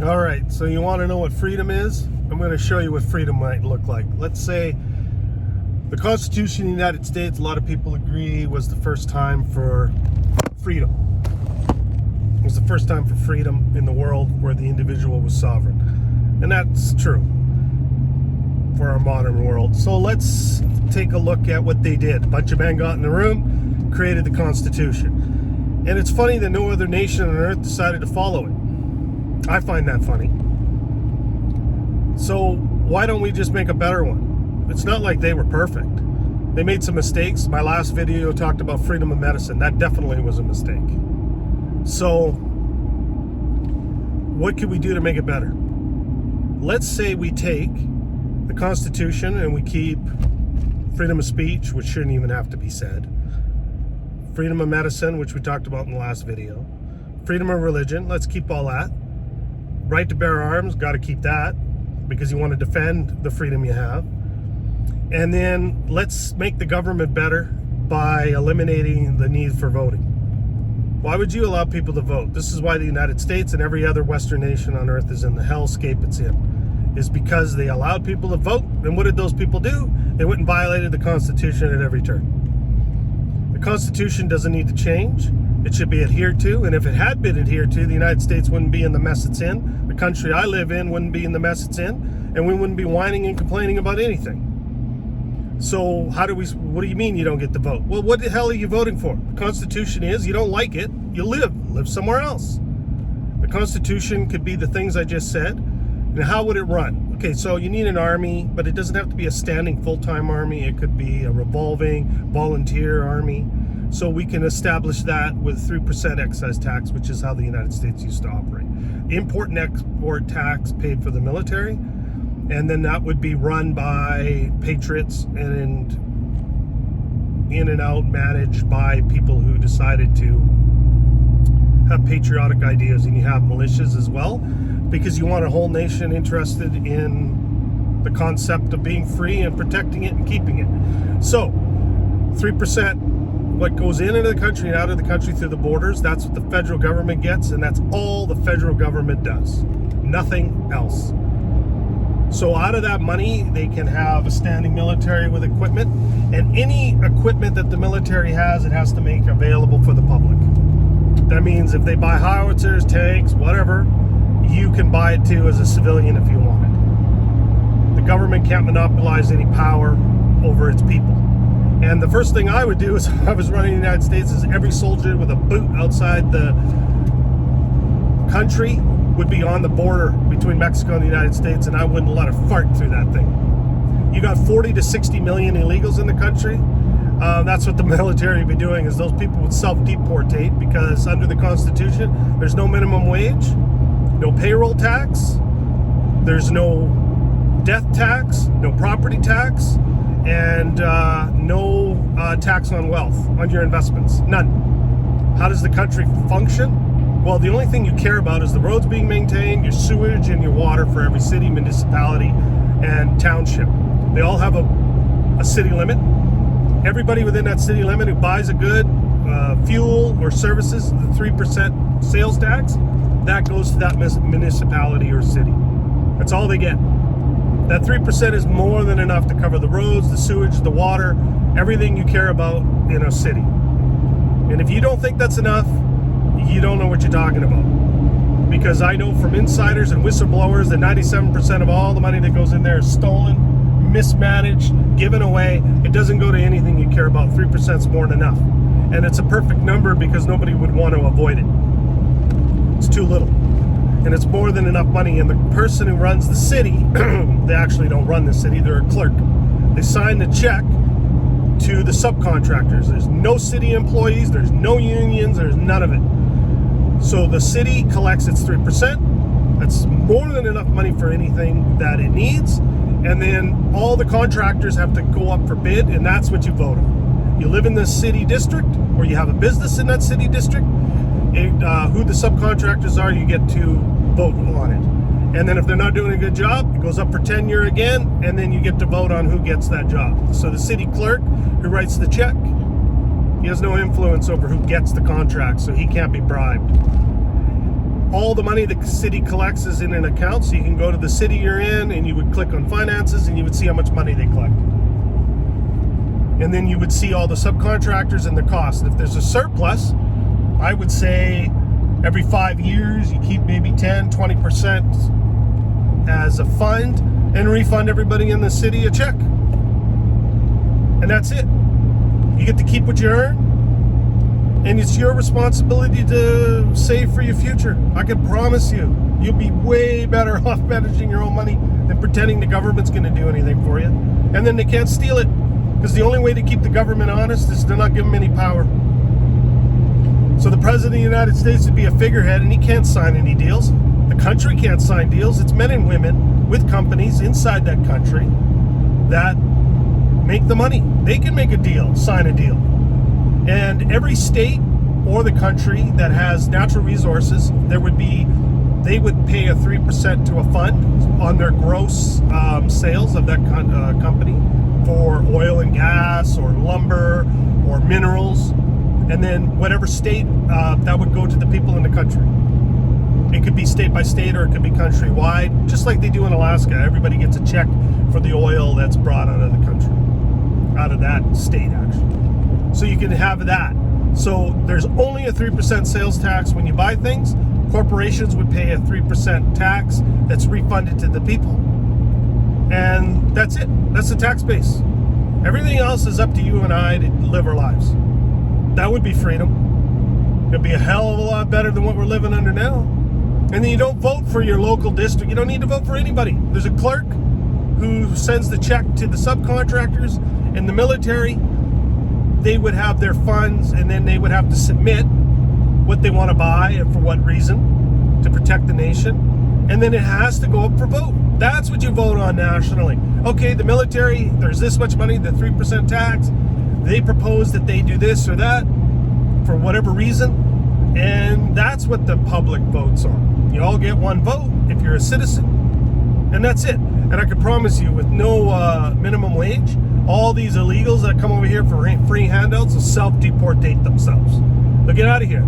All right, so you want to know what freedom is? I'm going to show you what freedom might look like. Let's say the Constitution of the United States, a lot of people agree, was the first time for freedom. It was the first time for freedom in the world where the individual was sovereign. And that's true for our modern world. So let's take a look at what they did. A bunch of men got in the room, created the Constitution. And it's funny that no other nation on earth decided to follow it. I find that funny. So why don't we just make a better one? It's not like they were perfect. They made some mistakes. My last video talked about freedom of medicine. That definitely was a mistake. So what could we do to make it better? Let's say we take the Constitution and we keep freedom of speech, which shouldn't even have to be said, freedom of medicine, which we talked about in the last video, freedom of religion, let's keep all that. Right to bear arms, got to keep that because you want to defend the freedom you have. And then let's make the government better by eliminating the need for voting. Why would you allow people to vote? This is why the United States and every other Western nation on earth is in the hellscape it's in, is because they allowed people to vote. And what did those people do? They went and violated the Constitution at every turn. The Constitution doesn't need to change. It should be adhered to, and if it had been adhered to, the United States wouldn't be in the mess it's in, the country I live in wouldn't be in the mess it's in, and we wouldn't be whining and complaining about anything. So what do you mean you don't get the vote? Well, what the hell are you voting for? The Constitution is, you don't like it, you live somewhere else. The Constitution could be the things I just said, and how would it run? Okay, so you need an army, but it doesn't have to be a standing full-time army, it could be a revolving volunteer army. So we can establish that with 3% excise tax, which is how the United States used to operate. Import and export tax paid for the military, and then that would be run by patriots and in and out managed by people who decided to have patriotic ideas, and you have militias as well, because you want a whole nation interested in the concept of being free and protecting it and keeping it. So 3%, what goes into the country and out of the country through the borders, that's what the federal government gets, and that's all the federal government does. Nothing else. So out of that money, they can have a standing military with equipment, and any equipment that the military has, it has to make available for the public. That means if they buy howitzers, tanks, whatever, you can buy it too as a civilian if you want it. The government can't monopolize any power over its people. And the first thing I would do is, if I was running the United States, is every soldier with a boot outside the country would be on the border between Mexico and the United States, and I wouldn't let a fart through that thing. You got 40 to 60 million illegals in the country. That's what the military would be doing, is those people would self-deportate, because under the Constitution, there's no minimum wage, no payroll tax, there's no death tax, no property tax, and no tax on wealth, on your investments, none. How does the country function? Well, the only thing you care about is the roads being maintained, your sewage, and your water for every city, municipality, and township. They all have a city limit. Everybody within that city limit who buys a good, fuel or services, the 3% sales tax, that goes to that municipality or city. That's all they get. That 3% is more than enough to cover the roads, the sewage, the water, everything you care about in a city. And if you don't think that's enough, you don't know what you're talking about. Because I know from insiders and whistleblowers that 97% of all the money that goes in there is stolen, mismanaged, given away. It doesn't go to anything you care about. 3% is more than enough. And it's a perfect number because nobody would want to avoid it. It's too little. And it's more than enough money. And the person who runs the city, they actually don't run the city, they're a clerk. They sign the check to the subcontractors. There's no city employees, there's no unions, there's none of it. So the city collects its 3%. That's more than enough money for anything that it needs. And then all the contractors have to go up for bid, and that's what you vote on. You live in this city district, or you have a business in that city district, who the subcontractors are, you get to vote on it. And then if they're not doing a good job, it goes up for tenure again, and then you get to vote on who gets that job. So the city clerk who writes the check, he has no influence over who gets the contract, so he can't be bribed. all the money the city collects is in an account, so you can go to the city you're in and you would click on finances and you would see how much money they collect. And then you would see all the subcontractors and their costs. If there's a surplus, I would say every 5 years you keep maybe 10-20% as a fund and refund everybody in the city a check. And that's it. You get to keep what you earn, and it's your responsibility to save for your future. I can promise you, you'll be way better off managing your own money than pretending the government's going to do anything for you. And then they can't steal it, because the only way to keep the government honest is to not give them any power. So the President of the United States would be a figurehead, and he can't sign any deals. The country can't sign deals. It's men and women with companies inside that country that make the money. They can make a deal, sign a deal. And every state or the country that has natural resources, they would pay a 3% to a fund on their gross sales of that company for oil and gas or lumber or minerals. And then whatever state, that would go to the people in the country. It could be state by state or it could be countrywide, just like they do in Alaska. Everybody gets a check for the oil that's brought out of the country, out of that state actually. So you can have that. So there's only a 3% sales tax when you buy things. Corporations would pay a 3% tax that's refunded to the people. And that's it. That's the tax base. Everything else is up to you and I to live our lives. That would be freedom. It'd be a hell of a lot better than what we're living under now. And then you don't vote for your local district. You don't need to vote for anybody. There's a clerk who sends the check to the subcontractors and the military. They would have their funds, and then they would have to submit what they want to buy and for what reason to protect the nation. And then it has to go up for vote. That's what you vote on nationally. Okay, the military, there's this much money, the 3% tax. They propose that they do this or that for whatever reason. And that's what the public votes on. You all get one vote if you're a citizen. And that's it. And I can promise you, with no minimum wage, all these illegals that come over here for free handouts will self-deportate themselves. They'll get out of here.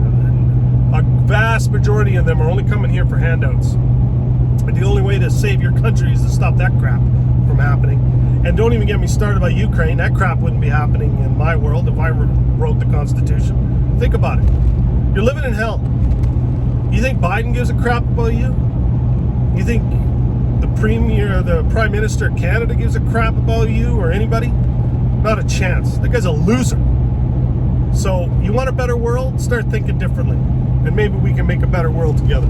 A vast majority of them are only coming here for handouts. And the only way to save your country is to stop that crap from happening. And don't even get me started about Ukraine. That crap wouldn't be happening in my world if I wrote the Constitution. Think about it. You're living in hell. You think Biden gives a crap about you? You think the Prime Minister of Canada gives a crap about you or anybody? Not a chance. That guy's a loser. So you want a better world? Start thinking differently. And maybe we can make a better world together.